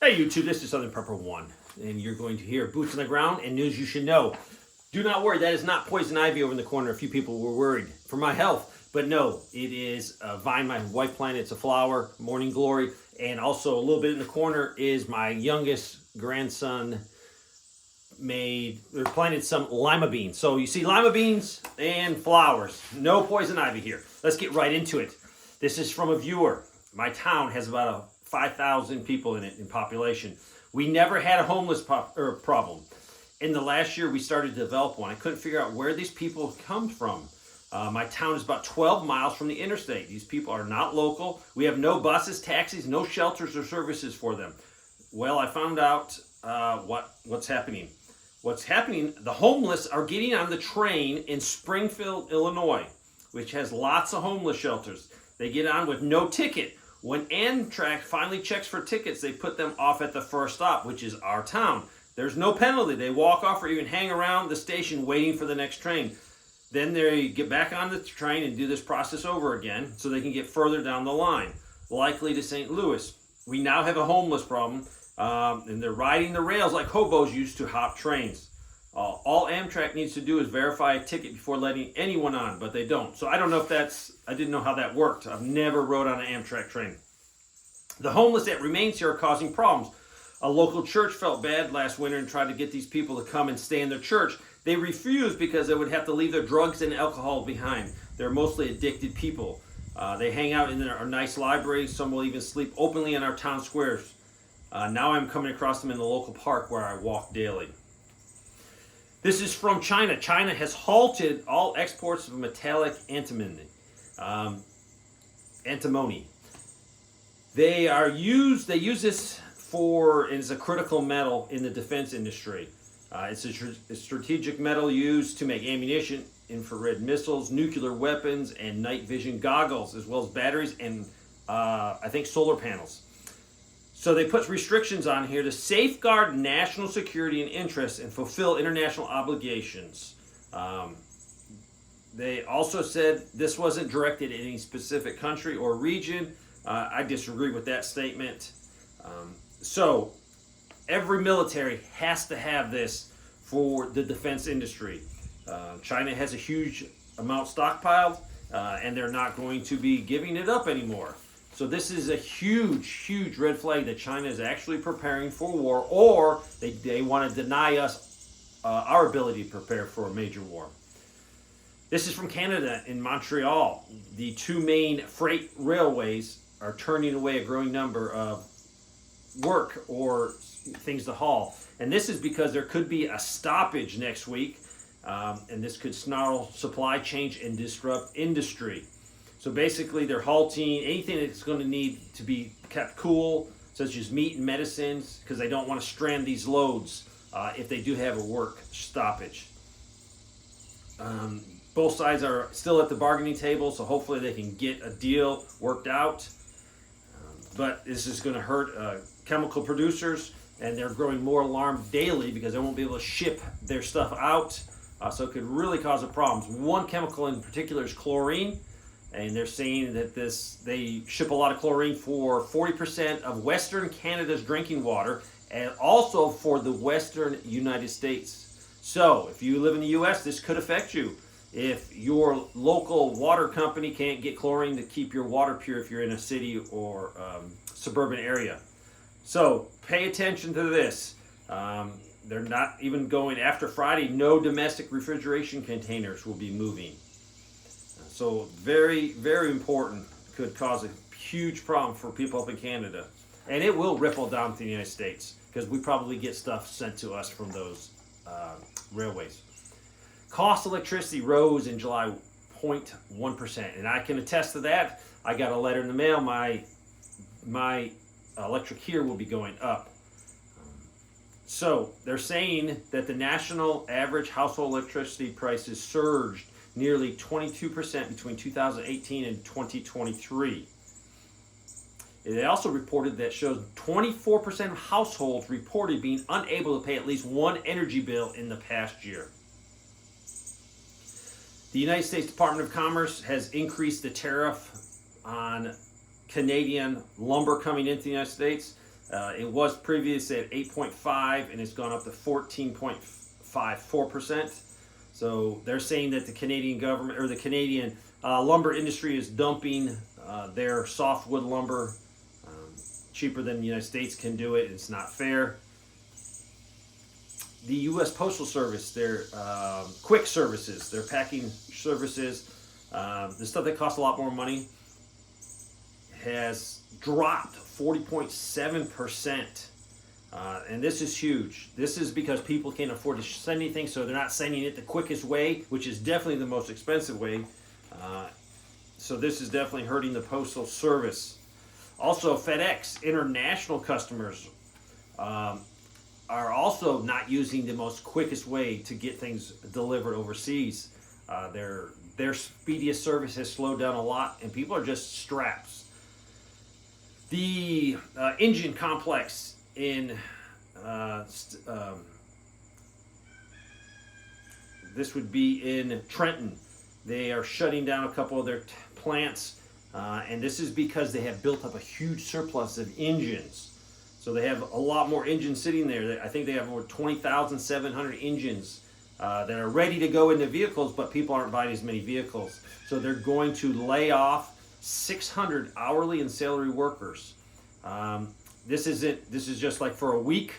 Hey YouTube, this is Southern Prepper 1, and you're going to hear boots on the ground and news you should know. Do not worry, that is not poison ivy over in the corner. A few people were worried for my health, but no, it is a vine my wife planted. It's a flower, morning glory, and also a little bit in the corner is my youngest grandson planted some lima beans. So you see lima beans and flowers. No poison ivy here. Let's get right into it. This is from a viewer. My town has about 5,000 people in it in population. We never had a homeless problem. In the last year, we started to develop one. I couldn't figure out where these people come from. My town is about 12 miles from the interstate. These people are not local. We have no buses, taxis, no shelters or services for them. Well, I found out what's happening. What's happening, the homeless are getting on the train in Springfield, Illinois, which has lots of homeless shelters. They get on with no ticket. When Amtrak finally checks for tickets, they put them off at the first stop, which is our town. There's no penalty. They walk off or even hang around the station waiting for the next train. Then they get back on the train and do this process over again so they can get further down the line, likely to St. Louis. We now have a homeless problem, and they're riding the rails like hobos used to hop trains. All Amtrak needs to do is verify a ticket before letting anyone on, but they don't. So I don't know if I didn't know how that worked. I've never rode on an Amtrak train. The homeless that remains here are causing problems. A local church felt bad last winter and tried to get these people to come and stay in their church. They refused because they would have to leave their drugs and alcohol behind. They're mostly addicted people. They hang out in our nice library. Some will even sleep openly in our town squares. Now I'm coming across them in the local park where I walk daily. This is from China. China has halted all exports of metallic antimony. They use this as a critical metal in the defense industry. It's a strategic metal used to make ammunition, infrared missiles, nuclear weapons, and night vision goggles, as well as batteries and I think solar panels. So they put restrictions on here to safeguard national security and interests and fulfill international obligations. They also said this wasn't directed at any specific country or region. I disagree with that statement. So every military has to have this for the defense industry. China has a huge amount stockpiled, and they're not going to be giving it up anymore. So this is a huge, huge red flag that China is actually preparing for war, or they want to deny us our ability to prepare for a major war. This is from Canada in Montreal. The two main freight railways are turning away a growing number of work or things to haul. And this is because there could be a stoppage next week, and this could snarl supply chain and disrupt industry. So basically, they're halting anything that's going to need to be kept cool, such as meat and medicines, because they don't want to strand these loads if they do have a work stoppage. Both sides are still at the bargaining table, so hopefully they can get a deal worked out. But this is going to hurt chemical producers, and they're growing more alarmed daily because they won't be able to ship their stuff out. So it could really cause a problem. One chemical in particular is chlorine. And they're saying that they ship a lot of chlorine for 40% of Western Canada's drinking water and also for the Western United States. So if you live in the U.S., this could affect you. If your local water company can't get chlorine to keep your water pure if you're in a city or suburban area. So pay attention to this. They're not even going after Friday. No domestic refrigeration containers will be moving. So very, very important. Could cause a huge problem for people up in Canada. And it will ripple down to the United States because we probably get stuff sent to us from those railways. Cost of electricity rose in July 0.1%. And I can attest to that. I got a letter in the mail. My electric here will be going up. So they're saying that the national average household electricity prices surged nearly 22% between 2018 and 2023. They also reported that shows 24% of households reported being unable to pay at least one energy bill in the past year. The United States Department of Commerce has increased the tariff on Canadian lumber coming into the United States. It was previous at 8.5, and it's gone up to 14.54%. So they're saying that the Canadian government or the Canadian lumber industry is dumping their softwood lumber cheaper than the United States can do it. It's not fair. The U.S. Postal Service, their quick services, their packing services, the stuff that costs a lot more money, has dropped 40.7%. And this is huge. This is because people can't afford to send anything, so they're not sending it the quickest way, which is definitely the most expensive way. So this is definitely hurting the Postal Service. Also, FedEx international customers are also not using the most quickest way to get things delivered overseas. Their speediest service has slowed down a lot, and people are just strapped. The engine complex in this would be in Trenton. They are shutting down a couple of their plants, and this is because they have built up a huge surplus of engines. So they have a lot more engines sitting there. I think they have over 20,700 engines that are ready to go into vehicles, but people aren't buying as many vehicles. So they're going to lay off 600 hourly and salary workers. This is just like for a week,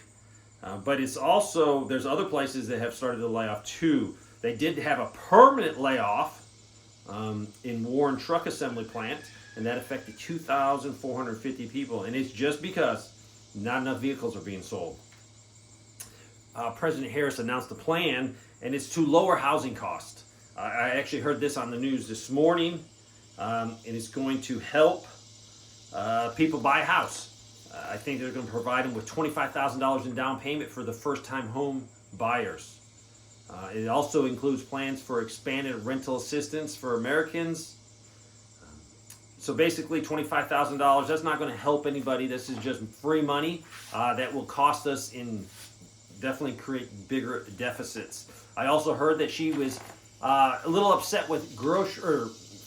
but it's also, there's other places that have started to lay off too. They did have a permanent layoff in Warren Truck Assembly Plant, and that affected 2,450 people, and it's just because not enough vehicles are being sold. President Harris announced a plan, and it's to lower housing costs. I actually heard this on the news this morning, and it's going to help people buy a house. I think they're going to provide them with $25,000 in down payment for the first-time home buyers. It also includes plans for expanded rental assistance for Americans. So basically $25,000, that's not going to help anybody. This is just free money that will cost us and definitely create bigger deficits. I also heard that she was a little upset with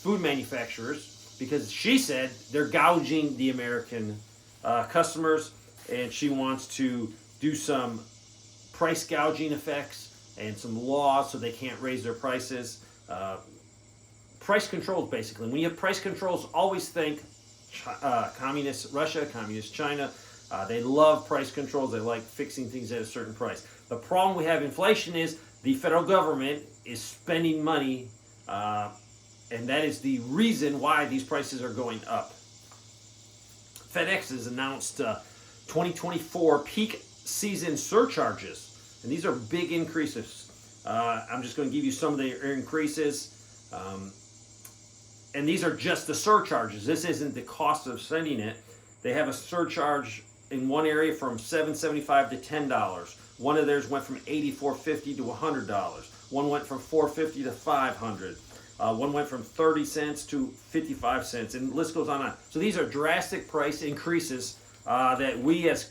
food manufacturers because she said they're gouging the American customers, and she wants to do some price gouging effects and some laws so they can't raise their prices. Price controls, basically. When you have price controls, always think communist Russia, communist China. They love price controls. They like fixing things at a certain price. The problem we have inflation is the federal government is spending money, and that is the reason why these prices are going up. FedEx has announced 2024 peak season surcharges, and these are big increases. I'm just going to give you some of the increases. And these are just the surcharges. This isn't the cost of sending it. They have a surcharge in one area from $7.75 to $10. One of theirs went from $84.50 to $100. One went from $4.50 to $500. One went from 30 cents to 55 cents, and the list goes on. So these are drastic price increases that we as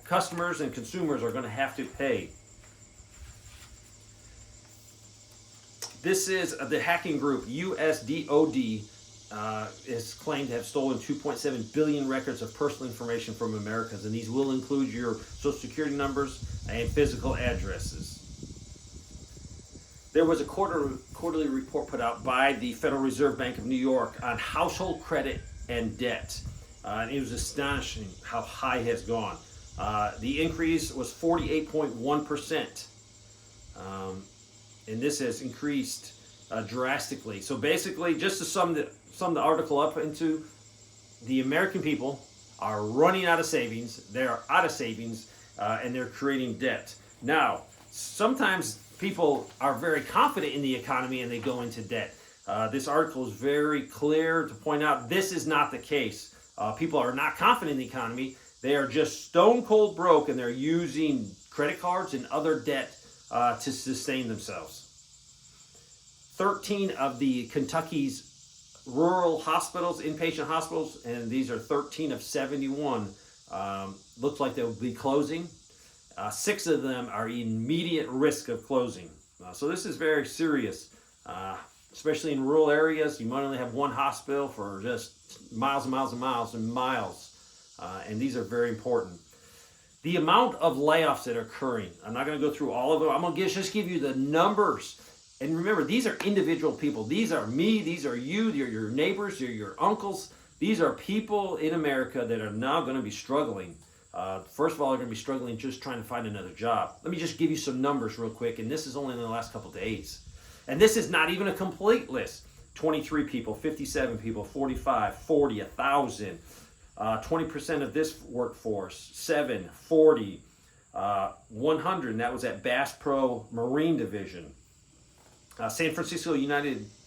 customers and consumers are going to have to pay. This is the hacking group USDOD is claimed to have stolen 2.7 billion records of personal information from Americans, and these will include your social security numbers and physical addresses. There was a quarterly report put out by the Federal Reserve Bank of New York on household credit and debt. And it was astonishing how high it has gone. The increase was 48.1%. And this has increased drastically. So basically, just to sum the article up into, the American people are running out of savings. They are out of savings, and they're creating debt. Now, sometimes people are very confident in the economy and they go into debt. This article is very clear to point out this is not the case. People are not confident in the economy. They are just stone cold broke, and they're using credit cards and other debt to sustain themselves. 13 of the Kentucky's rural hospitals, inpatient hospitals, and these are 13 of 71, looks like they'll be closing. 6 of them are immediate risk of closing. So this is very serious, especially in rural areas. You might only have one hospital for just miles and miles and miles and miles, and these are very important. The amount of layoffs that are occurring, I'm not going to go through all of them. I'm going to just give you the numbers. And remember, these are individual people. These are me. These are you. They're your neighbors. They're your uncles. These are people in America that are now going to be struggling. First of all, they're going to be struggling just trying to find another job. Let me just give you some numbers real quick, and this is only in the last couple of days. And this is not even a complete list. 23 people, 57 people, 45, 40, 1,000. 20% of this workforce, 7, 40, 100, and that was at Bass Pro Marine Division. San Francisco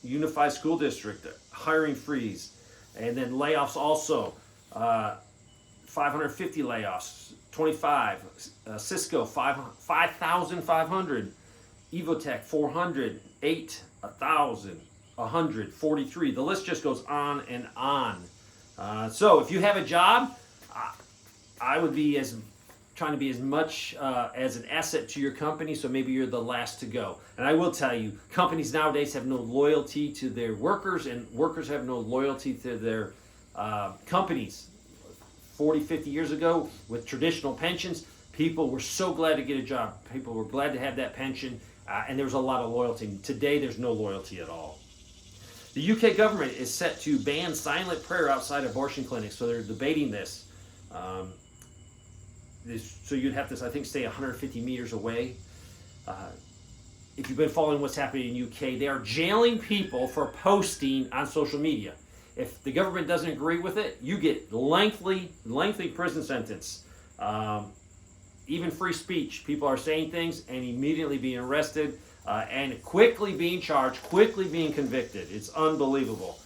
Unified School District, hiring freeze. And then layoffs also, 550 layoffs, 25. Cisco, 5,500. Evotech, 400. 8, 1,000. 143. The list just goes on and on. So if you have a job, I would be trying to be as much as an asset to your company, so maybe you're the last to go. And I will tell you, companies nowadays have no loyalty to their workers, and workers have no loyalty to their companies. 40, 50 years ago, with traditional pensions, people were so glad to get a job. People were glad to have that pension, and there was a lot of loyalty. Today, there's no loyalty at all. The UK government is set to ban silent prayer outside abortion clinics, so they're debating this. So you'd have to, I think, stay 150 meters away. If you've been following what's happening in UK, they are jailing people for posting on social media. If the government doesn't agree with it, you get lengthy prison sentence. Even free speech. People are saying things and immediately being arrested. And quickly being charged, quickly being convicted. It's unbelievable.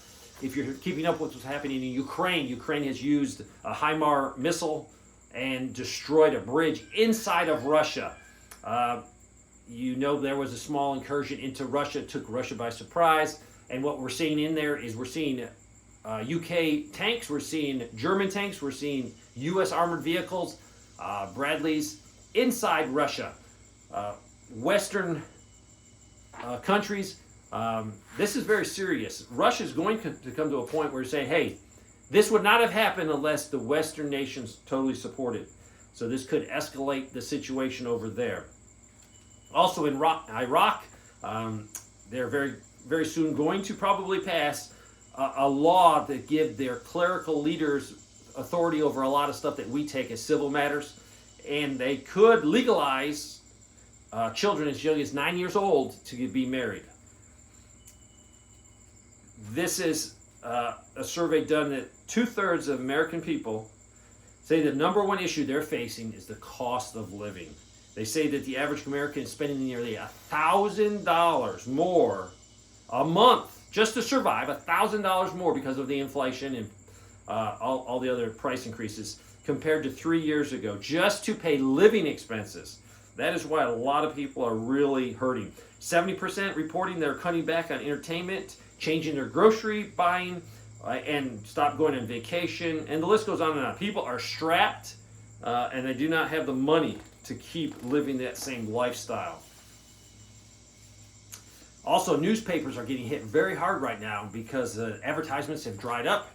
If you're keeping up with what's happening in Ukraine, Ukraine has used a HIMARS missile and destroyed a bridge inside of Russia. There was a small incursion into Russia, took Russia by surprise. And what we're seeing in there is we're seeing UK tanks, we're seeing German tanks, we're seeing U.S. armored vehicles, Bradleys, inside Russia. Western countries, this is very serious. Russia is going to come to a point where you're saying, hey, this would not have happened unless the Western nations totally support it. So this could escalate the situation over there. Also in Iraq, they're very, very soon going to probably pass a law that give their clerical leaders authority over a lot of stuff that we take as civil matters. And they could legalize children as young as 9 years old to be married. This is a survey done that 2/3 of American people say the number one issue they're facing is the cost of living. They say that the average American is spending nearly $1,000 more a month just to survive, $1,000 more because of the inflation and all the other price increases compared to 3 years ago, just to pay living expenses. That is why a lot of people are really hurting. 70% reporting they're cutting back on entertainment, changing their grocery buying, and stop going on vacation, and the list goes on and on. People are strapped, and they do not have the money to keep living that same lifestyle. Also, newspapers are getting hit very hard right now because advertisements have dried up,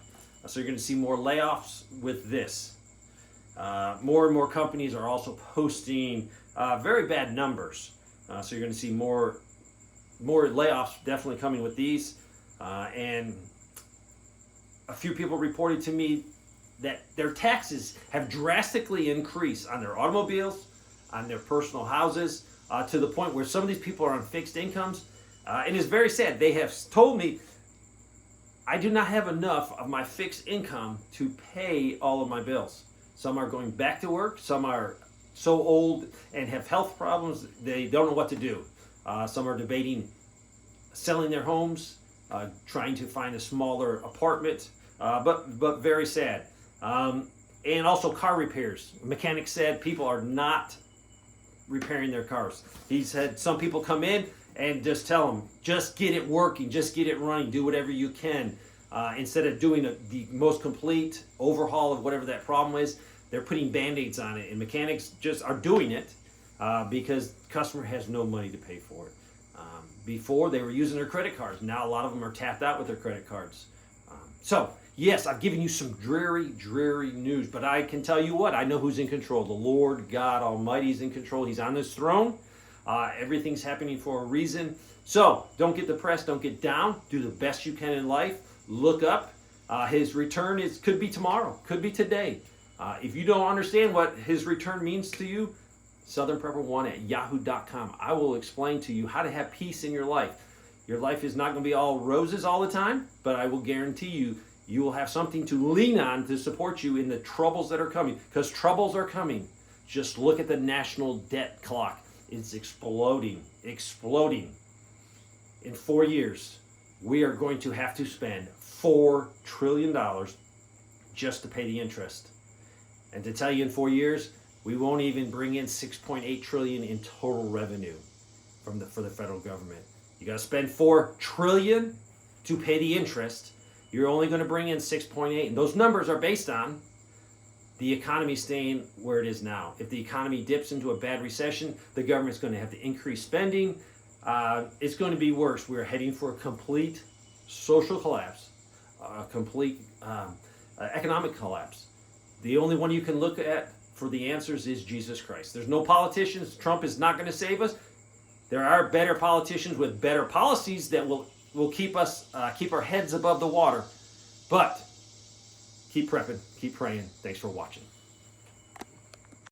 so you're going to see more layoffs with this. More and more companies are also posting very bad numbers, so you're going to see more layoffs definitely coming with these. And a few people reported to me that their taxes have drastically increased on their automobiles, on their personal houses, to the point where some of these people are on fixed incomes. And it's very sad. They have told me, I do not have enough of my fixed income to pay all of my bills. Some are going back to work. Some are so old and have health problems, they don't know what to do. Some are debating selling their homes, trying to find a smaller apartment, but very sad. And also car repairs. Mechanics said people are not repairing their cars. He said some people come in and just tell them, just get it working, just get it running, do whatever you can. Instead of doing the most complete overhaul of whatever that problem is, they're putting Band-Aids on it. And mechanics just are doing it because customer has no money to pay for it. Before, they were using their credit cards. Now a lot of them are tapped out with their credit cards. So Yes, I've given you some dreary, dreary news, but I can tell you what, I know who's in control. The Lord God Almighty is in control. He's on this throne. Everything's happening for a reason. So don't get depressed. Don't get down. Do the best you can in life. Look up. His return could be tomorrow, could be today. If you don't understand what his return means to you, southernprepper1@yahoo.com. I will explain to you how to have peace in your life. Your life is not going to be all roses all the time, but I will guarantee you, you will have something to lean on to support you in the troubles that are coming, because troubles are coming. Just look at the national debt clock. It's exploding, exploding. In 4 years, we are going to have to spend $4 trillion just to pay the interest. And to tell you, in 4 years, we won't even bring in $6.8 trillion in total revenue for the federal government. You got to spend $4 trillion to pay the interest. You're only going to bring in 6.8, and those numbers are based on the economy staying where it is now. If the economy dips into a bad recession, the government's going to have to increase spending. It's going to be worse. We're heading for a complete social collapse, a complete economic collapse. The only one you can look at for the answers is Jesus Christ. There's no politicians. Trump is not going to save us. There are better politicians with better policies that will keep us keep our heads above the water. But keep prepping, keep praying. Thanks for watching.